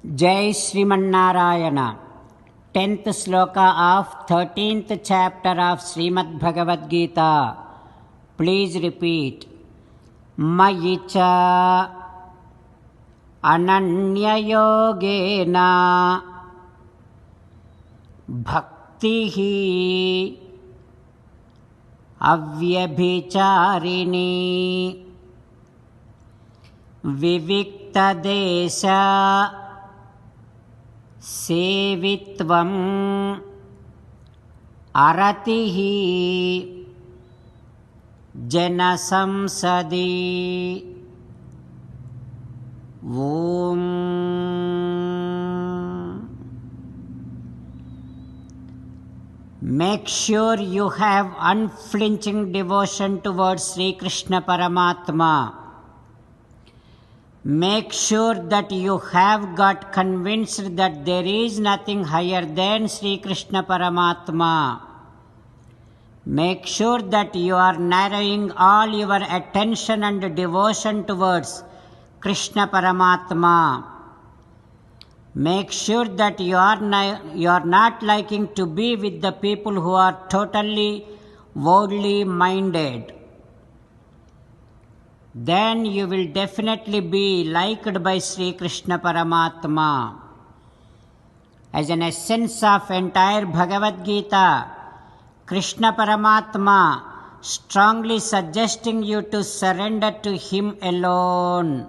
Jai Srimanarayana. 10th sloka of 13th chapter of Srimad Bhagavad Gita. Please repeat. Mayicha ananya yogena bhaktihi avyabhicharini viviktadesha सेवित्वम् अरतिः जनसंसदि Om Make sure you have unflinching devotion towards Sri Krishna Paramatma. Make sure that you have got convinced that there is nothing higher than Sri Krishna Paramatma. Make sure that you are narrowing all your attention and devotion towards Krishna Paramatma. Make sure that you are not liking to be with the people who are totally worldly minded. Then you will definitely be liked by Sri Krishna Paramatma. As an essence of entire Bhagavad Gita, Krishna Paramatma strongly suggesting you to surrender to Him alone.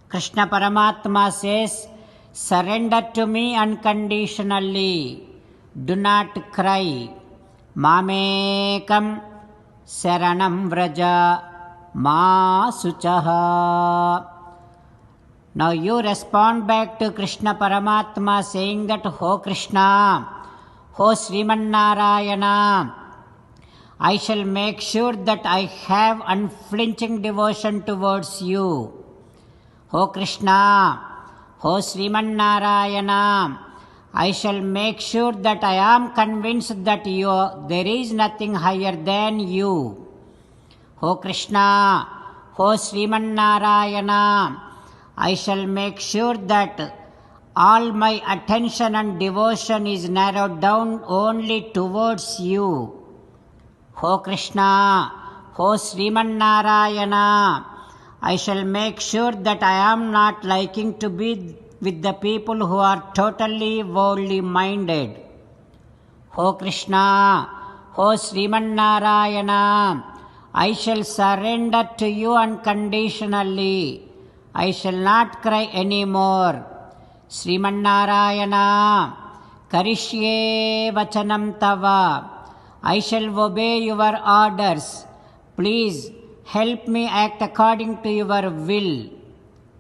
Krishna Paramatma says, surrender to me unconditionally. Do not cry. Mamekam saranam vraja Ma suchaha. Now you respond back to Krishna Paramatma saying that, Ho Krishna, Ho Srimanarayana, I shall make sure that I have unflinching devotion towards you. Ho Krishna, Ho Srimanarayana, I shall make sure that I am convinced that there is nothing higher than you. Ho Krishna, Ho Srimanarayana, I shall make sure that all my attention and devotion is narrowed down only towards you. Ho Krishna, Ho Srimanarayana, I shall make sure that I am not liking to be with the people who are totally worldly minded. Ho Krishna, Ho Srimanarayana, I shall surrender to you unconditionally. I shall not cry anymore. Srimanarayana, Karishye Vachanam Tava. I shall obey your orders. Please help me act according to your will.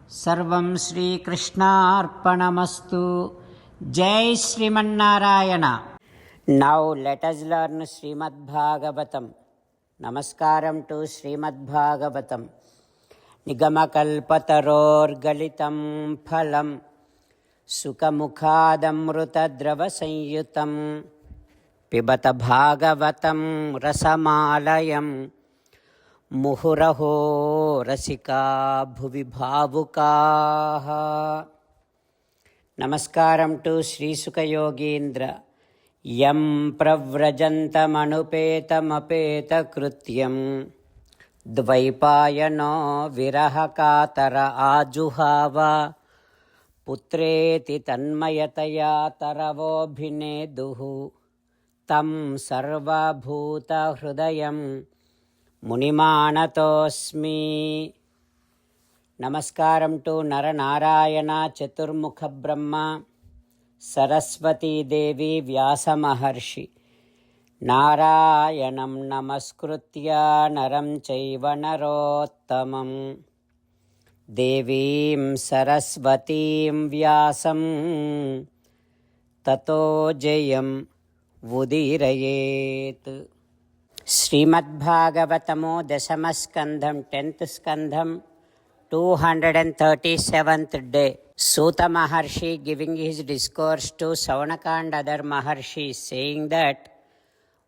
Sarvam Sri Krishna Arpanamastu. Jai Srimanarayana. Now let us learn Srimad Bhagavatam. Namaskaram to Srimad Bhagavatam. Nigamakalpatarorgalitam phalam Sukamukhadamruta sanyutam Pibata Bhagavatam rasamalayam Muhuraho rasika bhuvi bhavukaha. Namaskaram to Sri Sukha Yogindra. Yam pravrajantamanopetamapeta-krutyam dvaipayano virahakatara ajuhava putreti tanmayataya taravobhineduhu tam sarvabhuta hrudayam munimanatosmi. Namaskaram to Naranarayana Chaturmukha Brahma Saraswati Devi Vyasa Maharshi. Narayanam namaskritya naram chaiva narottamam Devim Saraswatim Vyasam Tato Jayam Vudirayet. Srimad Bhagavatamo Dasamaskandham 10th Skandham 237th day. Suta Maharshi giving his discourse to Saunaka and other Maharshis, saying that,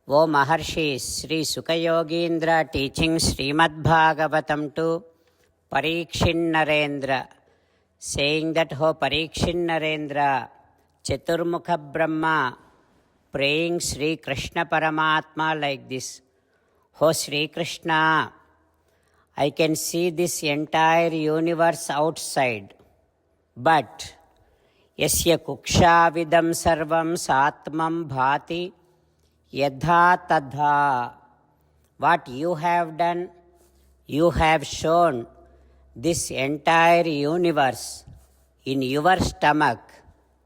O Maharshis, Sri Sukha Yogindra teaching Srimad Bhagavatam to Parikshit Narendra saying that, "Ho Parikshit Narendra, Chaturmukha Brahma, praying Sri Krishna Paramatma like this. Ho Sri Krishna, I can see this entire universe outside, but yasya kukshavidam sarvam satmam bhati yadha tadha." What you have done, you have shown this entire universe in your stomach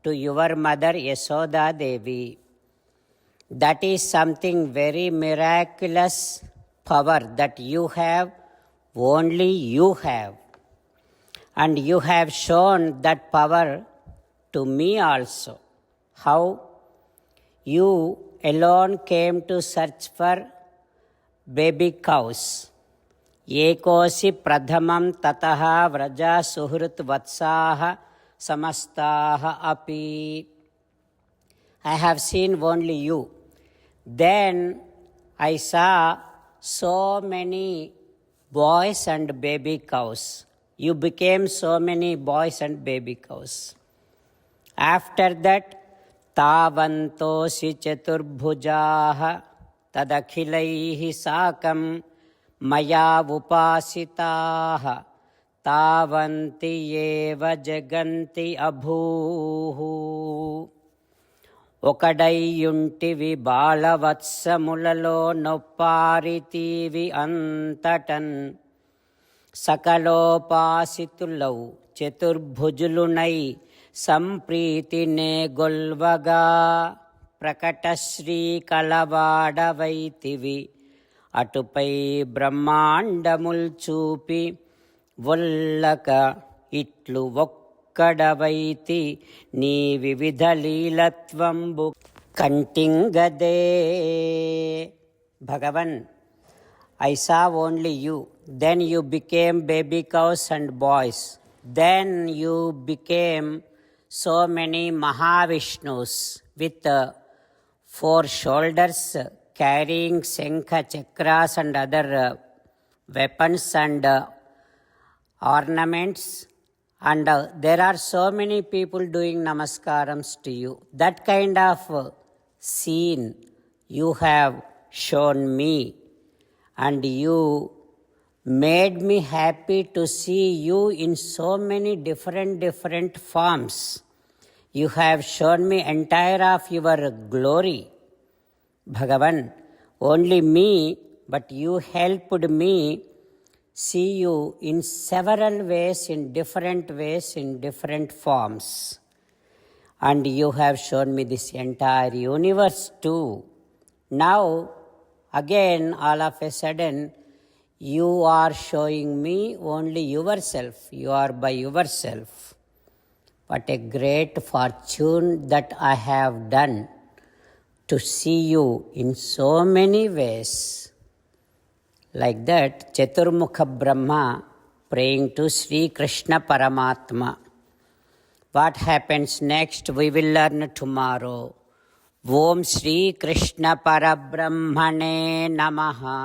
to your mother Yasoda Devi. That is something very miraculous power that you have, only you have. And you have shown that power to me also. How? You alone came to search for baby cows. Ekosi pradhamam tataha vraja suhrit vatsaha samastaha api. I have seen only you. Then I saw so many boys and baby cows. You became so many boys and baby cows. After that, tavantosi chaturbhujaha tadakhilaihi sakam maya upasitaha tavanti eva jaganti abhuhu. ఒకడైయుంటివి బాలవత్సములలో నొప్పారితీవి అంతటన్ సకలోపాసితులౌ చతుర్భుజులునై సంప్రీతినే గొల్వగా ప్రకటశ్రీ కలవాడవైతివి అటుపై బ్రహ్మాండముల్ చూపి వొల్లక ఇట్లు ఒక్కడవైతి నీ వివిధ లీలత్వంబు కంటింగదే. Bhagavan, I saw only you. Then you became baby cows and boys. Then you became so many Mahavishnus with 4 shoulders, carrying Shankha, Chakras and other weapons and ornaments. And there are so many people doing namaskarams to you. That kind of scene you have shown me. And you made me happy to see you in so many different forms. You have shown me entire of your glory. Bhagavan, only me, but you helped me see you in several ways, in different forms. And you have shown me this entire universe too. Now, again, all of a sudden, you are showing me only yourself. You are by yourself. What a great fortune that I have done to see you in so many ways. Like that, Chaturmukha Brahma praying to Sri Krishna Paramatma. What happens next, we will learn tomorrow. Om Sri Krishna Parabrahmane Namaha.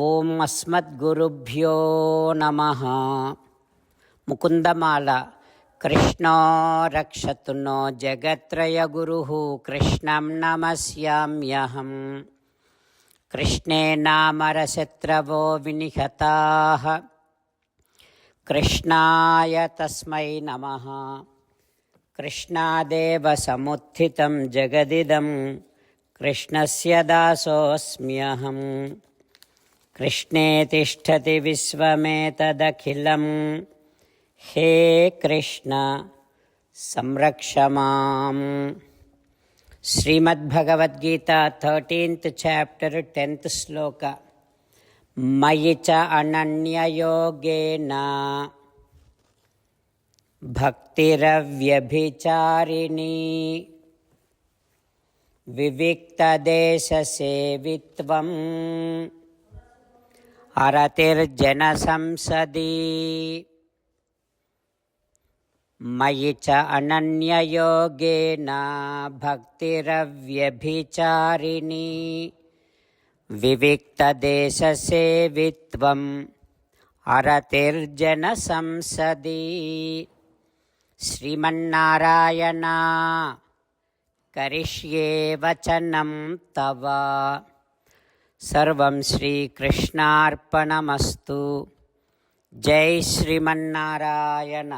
Om Asmat Gurubhyo Namaha. Mukundamala. Krishna Rakshatuno Jagatraya Guruhu Krishnam Namasyamyaham. Krishne Namarashatravo Vinihataha. Krishnaya Tasmai Namaha. Krishnadeva Samuthitam Jagadidam Krishnasya Dasosmyaham. Krishne Tishtati Visvametadakhilam. He Krishna Samrakshamam. Srimad Bhagavad Gita, 13th chapter, 10th sloka. Mayicha ananya yogena bhaktiravyabhicharini vivikta desha sevitvam aratir jana samsadi. Mayicha ananya yogena bhaktiravyabhicharini vivikta desha sevitvam अरतिर्जनसंसदि Sriman Narayana करिष्ये वचनं तव। सर्वं श्रीकृष्णार्पणमस्तु। जय श्रीमन्नारायण।